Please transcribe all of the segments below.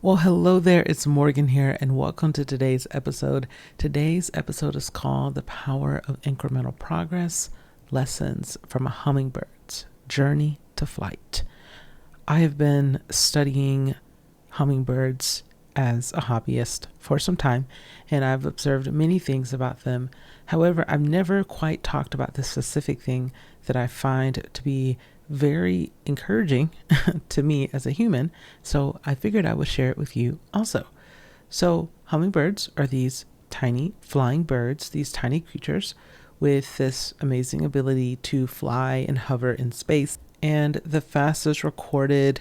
Well, hello there. It's Morgan here, and welcome to today's episode. Today's episode is called The Power of Incremental Progress, Lessons from a Hummingbird's Journey to Flight. I have been studying hummingbirds as a hobbyist for some time, and I've observed many things about them. However, I've never quite talked about this specific thing that I find to be very encouraging to me as a human, so I figured I would share it with you also. So hummingbirds are these tiny flying birds, these tiny creatures with this amazing ability to fly and hover in space. And the fastest recorded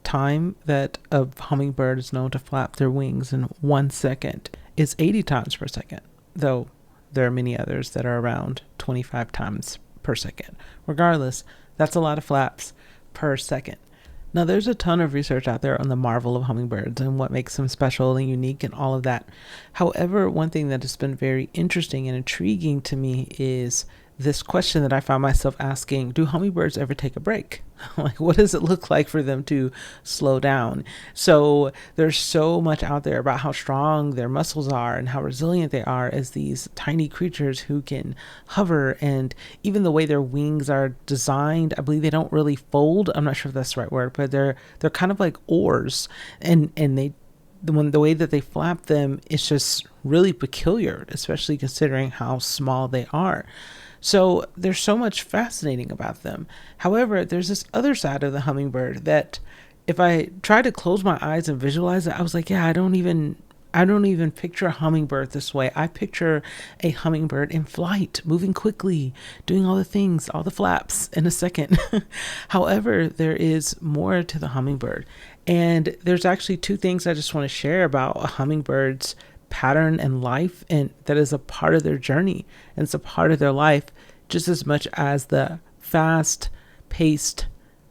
time that a hummingbird is known to flap their wings in 1 second is 80 times per second, though there are many others that are around 25 times per second. Regardless, that's a lot of flaps per second. Now, there's a ton of research out there on the marvel of hummingbirds and what makes them special and unique and all of that. However, one thing that has been very interesting and intriguing to me is this question that I found myself asking: do hummingbirds ever take a break? Like, what does it look like for them to slow down? So there's so much out there about how strong their muscles are and how resilient they are as these tiny creatures who can hover, and even the way their wings are designed, I believe they don't really fold. I'm not sure if that's the right word, but they're kind of like oars, and the way that they flap them is just really peculiar, especially considering how small they are. So there's so much fascinating about them. However, there's this other side of the hummingbird that if I try to close my eyes and visualize it, I was like, yeah, I don't even picture a hummingbird this way. I picture a hummingbird in flight, moving quickly, doing all the things, all the flaps in a second. However, there is more to the hummingbird. And there's actually two things I just want to share about a hummingbird's pattern and life, and that is a part of their journey, and it's a part of their life just as much as the fast paced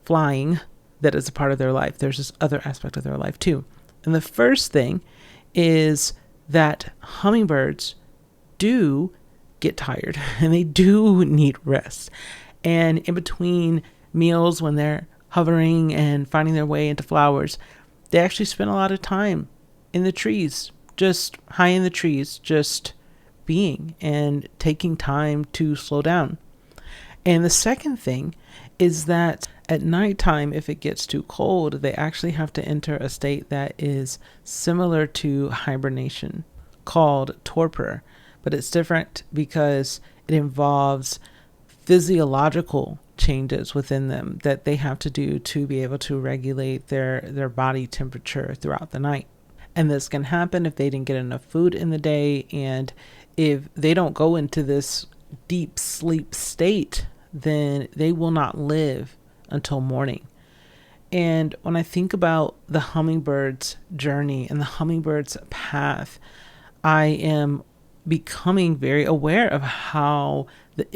flying that is a part of their life. There's this other aspect of their life too. And the first thing is that hummingbirds do get tired and they do need rest, and in between meals, when they're hovering and finding their way into flowers, they actually spend a lot of time in the trees, just high in the trees, just being and taking time to slow down. And the second thing is that at nighttime, if it gets too cold, they actually have to enter a state that is similar to hibernation, called torpor. But it's different because it involves physiological changes within them that they have to do to be able to regulate their body temperature throughout the night. And this can happen if they didn't get enough food in the day. And if they don't go into this deep sleep state, then they will not live until morning. And when I think about the hummingbird's journey and the hummingbird's path, I am becoming very aware of how the